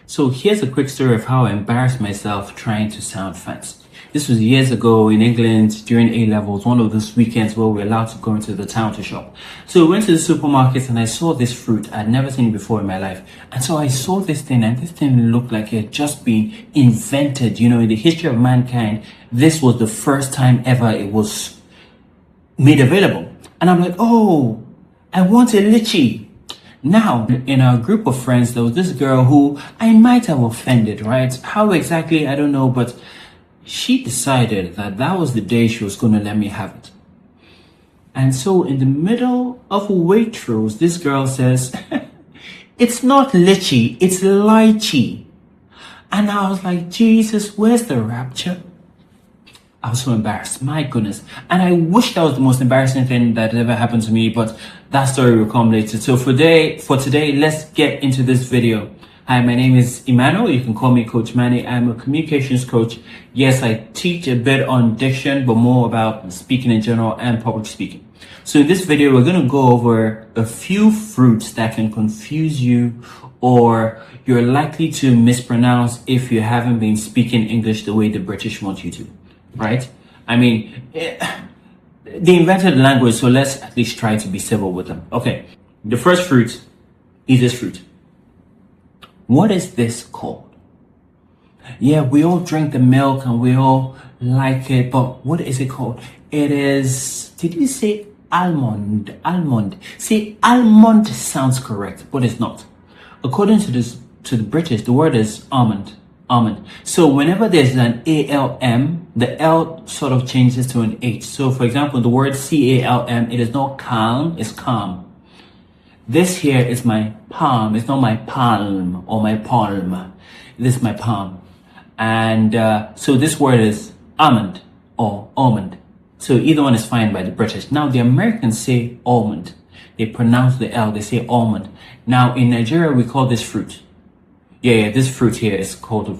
So here's a quick story of how I embarrassed myself trying to sound fancy. This was years ago in England during A-levels, one of those weekends where we were allowed to go into the town to shop. So we went to the supermarket and I saw this fruit. I'd never seen it before in my life. And so I saw this thing and this thing looked like it had just been invented. You know, in the history of mankind, this was the first time ever it was made available. And I'm like, oh, I want a lychee. Now, in our group of friends, there was this girl who I might have offended, right? How exactly, I don't know, but she decided that that was the day she was going to let me have it. And so in the middle of Waitrose, this girl says, it's not lychee, it's lychee. And I was like, Jesus, where's the rapture? I was so embarrassed, my goodness. And I wish that was the most embarrassing thing that ever happened to me, but that story will come later. So for today, let's get into this video. Hi, my name is Emmanuel. You can call me Coach Manny. I'm a communications coach. Yes, I teach a bit on diction, but more about speaking in general and public speaking. So in this video, we're going to go over a few fruits that can confuse you or you're likely to mispronounce if you haven't been speaking English the way the British want you to, right? I mean, they invented the language, so let's at least try to be civil with them. Okay, the first fruit is this fruit. What is this called? Yeah, we all drink the milk and we all like it, but what is it called? It is, did you say almond? Almond. See, almond sounds correct, but it's not. According to the British, the word is almond. Almond. So whenever there's an ALM, the L sort of changes to an H. So for example, the word CALM, it is not calm, it's calm. This here is my palm. It's not my palm or my palm. This is my palm. And so this word is almond or almond. So either one is fine by the British. Now the Americans say almond. They pronounce the L. They say almond. Now in Nigeria, we call this fruit. Yeah, this fruit here is called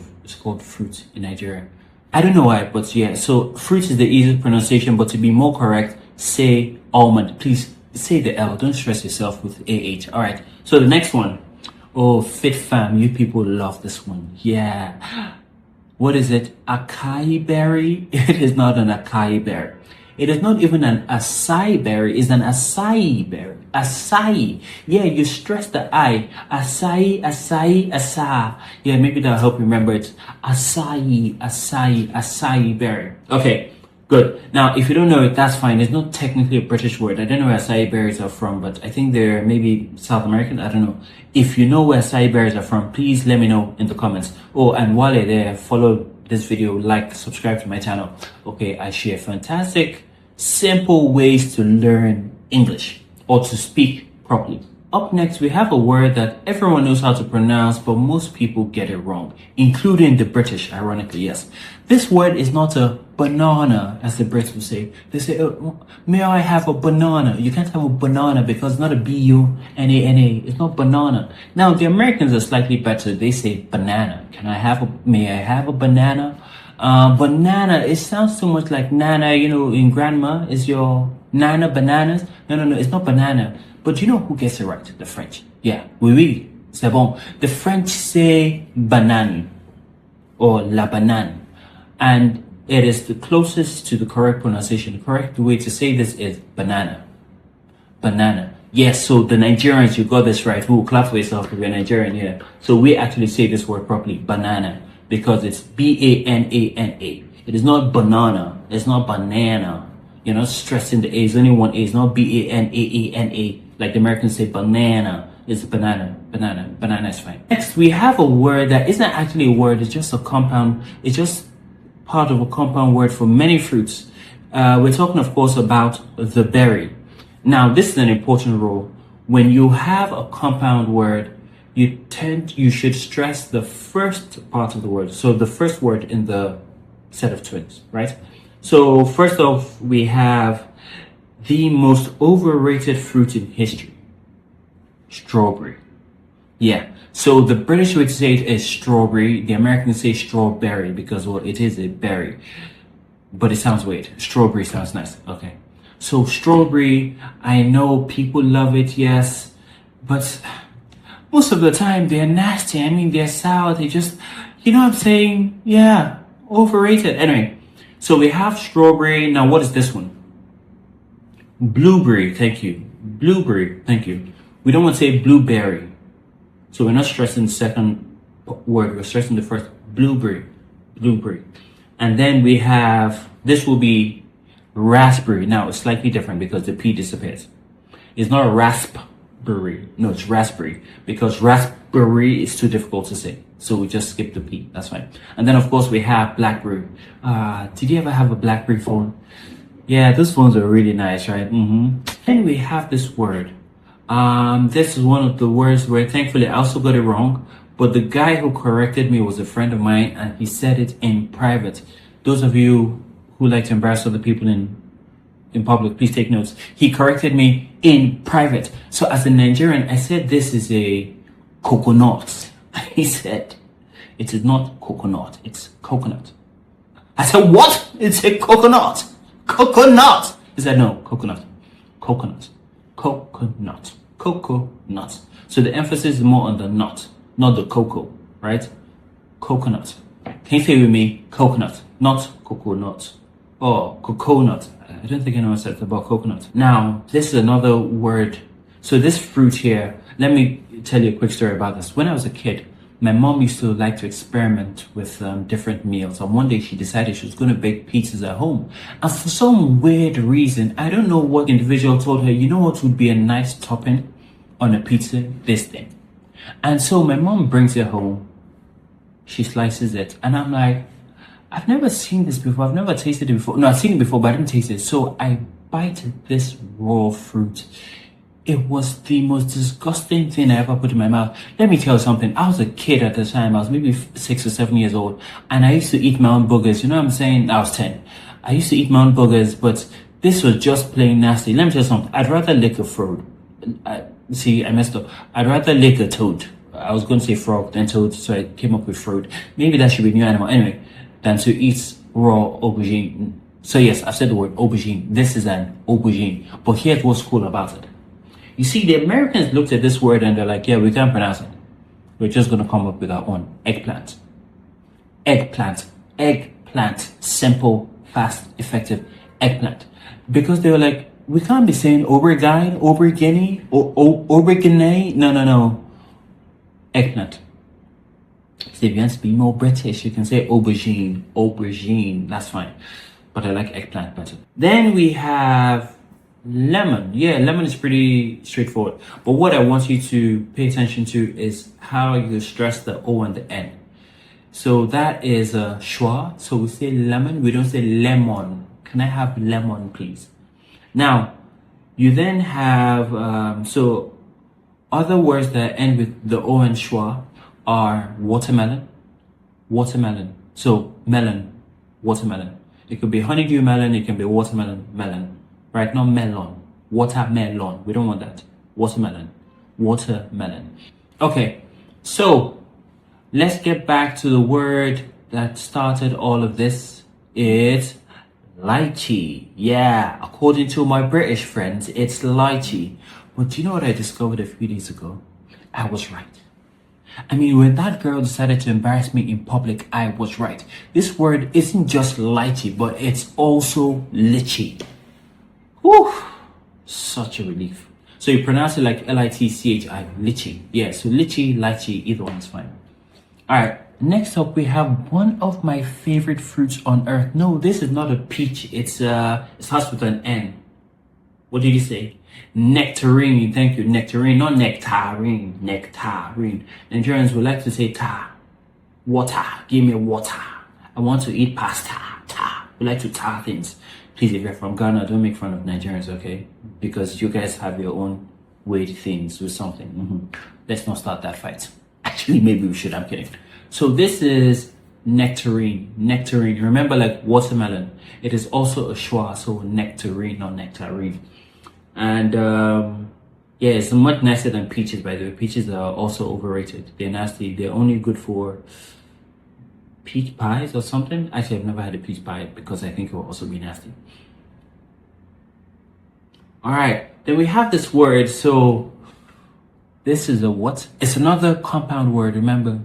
fruit in Nigeria. I don't know why, but yeah. So fruit is the easiest pronunciation, but to be more correct, say almond. Please say the L. Don't stress yourself with AH. All right. So the next one. Oh, fit fam. You people love this one. Yeah. What is it? Acai berry? It is not an acai berry. It is not even an acai berry. It's an acai berry. Acai. Yeah, you stress the I. Acai, acai, acai. Yeah, maybe that'll help you remember it. Acai, acai, acai berry. Okay. Good. Now, if you don't know it, that's fine. It's not technically a British word. I don't know where acai berries are from, but I think they're maybe South American. I don't know. If you know where acai berries are from, please let me know in the comments. Oh, and while you're there, follow this video, like, subscribe to my channel. Okay, I share fantastic, simple ways to learn English or to speak properly. Up next, we have a word that everyone knows how to pronounce, but most people get it wrong, including the British, ironically, yes. This word is not a banana, as the Brits will say. They say, oh, may I have a banana? You can't have a banana because it's not a B-U-N-A-N-A. It's not banana. Now, the Americans are slightly better. They say banana. May I have a banana? Banana, it sounds so much like nana, you know, in grandma. Is your nana bananas? No, it's not banana. But you know who gets it right? The French. Yeah, oui, c'est bon. The French say banane or la banane. And it is the closest to the correct pronunciation. The correct way to say this is banana. Banana. Yes, so the Nigerians, you got this right. Who clap for yourself if you're Nigerian, yeah. So we actually say this word properly, banana, because it's B-A-N-A-N-A. It is not banana. It's not banana. You're not stressing the A. It's only one A. It's not B-A-N-A-A-N-A. Like the Americans say banana. It's banana. Banana is fine. Next, we have a word that isn't actually a word. It's just a compound. It's just part of a compound word for many fruits. We're talking, of course, about the berry. Now, this is an important rule. When you have a compound word, you should stress the first part of the word. So the first word in the set of twins, right? So first off, we have the most overrated fruit in history. Strawberry. Yeah. So the British way to say it is strawberry. The Americans say strawberry because, well, it is a berry. But it sounds weird. Strawberry sounds nice. Okay. So strawberry, I know people love it, yes. But most of the time they're nasty. I mean, they're sour. They just, you know what I'm saying? Yeah, overrated. Anyway, so we have strawberry. Now, what is this one? Blueberry. Thank you. Blueberry. Thank you. We don't want to say blueberry. So we're not stressing the second word. We're stressing the first. Blueberry. Blueberry. And then we have, this will be raspberry. Now, it's slightly different because the P disappears. It's not raspberry. No, it's raspberry. Because raspberry is too difficult to say. So we just skip the P. That's fine. And then, of course, we have blackberry. Did you ever have a blackberry phone? Yeah, those phones are really nice, right? Then we have this word. This is one of the words where thankfully I also got it wrong. But the guy who corrected me was a friend of mine and he said it in private. Those of you who like to embarrass other people in public, please take notes. He corrected me in private. So as a Nigerian, I said this is a coconut. He said, it is not coconut, it's coconut. I said, what? It's a coconut. Coconut. He said, no, coconut. Coconut. Coconut. Coconut. So the emphasis is more on the nut, not the cocoa, right? Coconut. Can you say with me? Coconut, not coconut. Or coconut. I don't think anyone said about coconut. Now, this is another word. So this fruit here, let me tell you a quick story about this. When I was a kid, my mom used to like to experiment with different meals. And one day she decided she was going to bake pizzas at home. And for some weird reason, I don't know what individual told her, you know what would be a nice topping on a pizza? This thing. And so my mom brings it home. She slices it. And I'm like, I've never seen this before. I've never tasted it before. No, I've seen it before, but I didn't taste it. So I bite this raw fruit. It was the most disgusting thing I ever put in my mouth. Let me tell you something. I was a kid at the time. I was maybe 6 or 7 years old. And I used to eat my own boogers. You know what I'm saying? I was 10. I used to eat my own boogers, but this was just plain nasty. Let me tell you something. I'd rather lick a frog. See, I messed up. I'd rather lick a toad. I was going to say frog, then toad, so I came up with fruit. Maybe that should be a new animal. Anyway, than to eat raw aubergine. So yes, I've said the word aubergine. This is an aubergine. But here's what's cool about it. You see, the Americans looked at this word and they're like, yeah, we can't pronounce it. We're just going to come up with our own. Eggplant. Eggplant. Eggplant. Simple, fast, effective. Eggplant. Because they were like, we can't be saying aubergine, aubergine, or aubergine. No. Eggplant. So if you want to be more British, you can say aubergine. Aubergine. That's fine. But I like eggplant better. Then we have lemon. Yeah, lemon is pretty straightforward. But what I want you to pay attention to is how you stress the O and the N. So that is a schwa. So we say lemon. We don't say lemon. Can I have lemon, please? Now, you then have, so other words that end with the O and schwa are watermelon. Watermelon. So melon. Watermelon. It could be honeydew melon. It can be watermelon. Melon. Right, not melon. Watermelon. We don't want that. Watermelon. Watermelon. Okay, so let's get back to the word that started all of this. It's lychee. Yeah, according to my British friends, it's lychee. But do you know what I discovered a few days ago? I was right. I mean, when that girl decided to embarrass me in public, I was right. This word isn't just lychee, but it's also lychee. Whew, such a relief. So you pronounce it like L-I-T-C-H-I, lychee. Yeah, so lychee, lychee, either one is fine. All right, next up we have one of my favorite fruits on earth. No, this is not a peach. It starts with an N. What did you say? Nectarine. Thank you. Nectarine, not nectarine. Nectarine. Nigerians would like to say ta. Water. Give me water. I want to eat pasta. Ta. We like to tar things. Please, if you're from Ghana, don't make fun of Nigerians, okay? Because you guys have your own weird things with something. Let's not start that fight. Actually, maybe we should. I'm kidding. So this is nectarine. Nectarine. Remember, like watermelon. It is also a schwa, so nectarine, not nectarine. And yeah, it's much nicer than peaches, by the way. Peaches are also overrated. They're nasty. They're only good for peach pies or something. Actually, I've never had a peach pie because I think it will also be nasty. All right, then we have this word. So This is a what? It's another compound word, remember?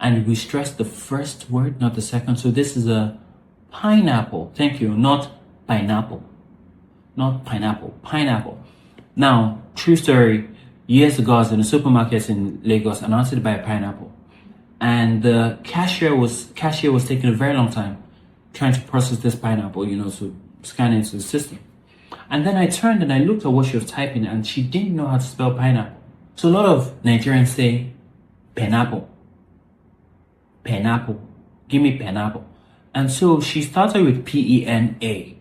And we stress the first word, not the second. So this is a pineapple. Thank you. Not pineapple. Not pineapple. Pineapple. Now, true story. Years ago, I was in a supermarket in Lagos and I wanted to buy a pineapple. And the cashier was taking a very long time trying to process this pineapple, to scan it into the system. And then I turned and I looked at what she was typing and she didn't know how to spell pineapple. So a lot of Nigerians say pineapple. Pineapple. Give me pineapple. And so she started with P-E-N-A.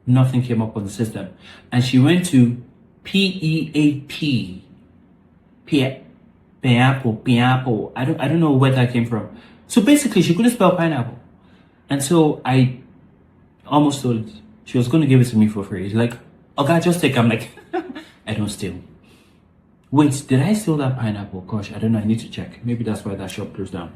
Nothing came up on the system. And she went to P-E-A-P. Pineapple. I don't know where that came from. So basically she couldn't spell pineapple. And so I almost told her she was going to give it to me for free. She's like, okay, just take it. I'm like, I don't steal. Wait, did I steal that pineapple? Gosh, I don't know. I need to check. Maybe that's why that shop closed down.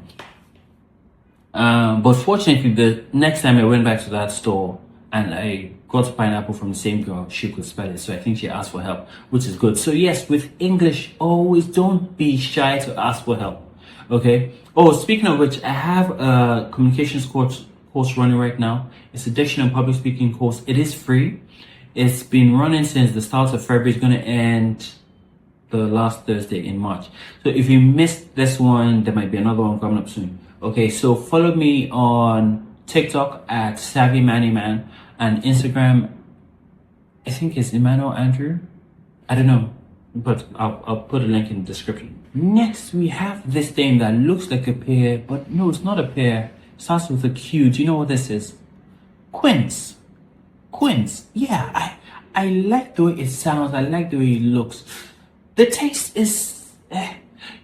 But fortunately, the next time I went back to that store and I got a pineapple from the same girl, she could spell it. So I think she asked for help, which is good. So yes, with English, always don't be shy to ask for help. Okay. Oh, speaking of which, I have a communications course running right now. It's a diction and public speaking course. It is free. It's been running since the start of February. It's going to end the last Thursday in March. So if you missed this one, there might be another one coming up soon. Okay, so follow me on TikTok at Savvy Manny Man and Instagram. I think it's Emmanuel Andrew. I don't know, but I'll put a link in the description. Next, we have this thing that looks like a pear, but no, it's not a pear. It starts with a Q. Do you know what this is? Quince. Quince. Yeah, I like the way it sounds. I like the way it looks. The taste is...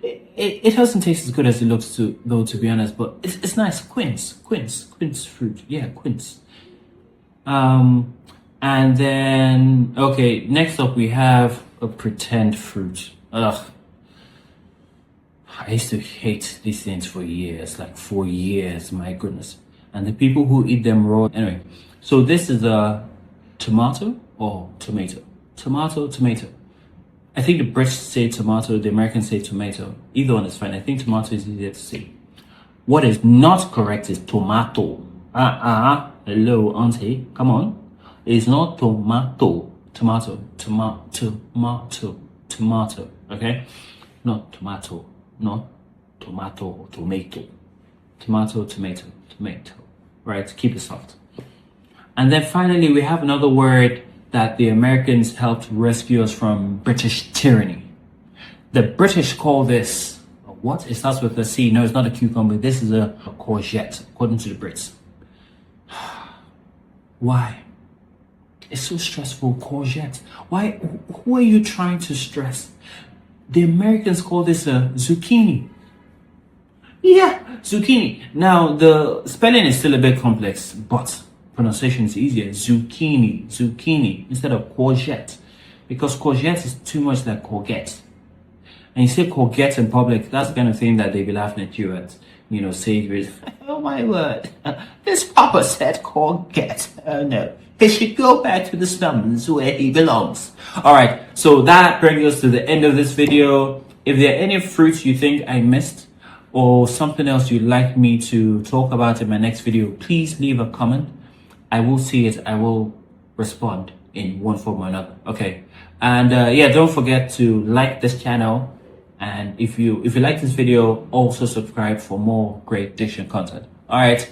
It doesn't taste as good as it looks though, to be honest, but it's nice. Quince fruit. Yeah, quince. And then, okay, next up we have a pretend fruit. Ugh. I used to hate these things for years, like 4 years, my goodness. And the people who eat them raw. Anyway, so this is a tomato or tomato. Tomato. I think the British say tomato, the Americans say tomato. Either one is fine. I think tomato is easier to say. What is not correct is tomato. Hello, auntie. Come on. It's not tomato. Tomato. Okay? Not tomato. Not tomato or tomato. Tomato. Right? Keep it soft. And then finally, we have another word that the Americans helped rescue us from British tyranny. The British call this, what? It starts with a C. No, it's not a cucumber. This is a courgette, according to the Brits. Why? It's so stressful, courgette. Why? Who are you trying to stress? The Americans call this a zucchini. Yeah, zucchini. Now, the spelling is still a bit complex, but pronunciation is easier. Zucchini instead of courgette, because courgette is too much like courgette. And you say courgette in public, that's the kind of thing that they be laughing at you at, say, oh my word, this papa said courgette. Oh no, he should go back to the slums where he belongs. All right, so that brings us to the end of this video. If there are any fruits you think I missed or something else you'd like me to talk about in my next video, please leave a comment. I will see it. I will respond in one form or another. Okay. And yeah, don't forget to like this channel. And if you like this video, also subscribe for more great diction content. All right.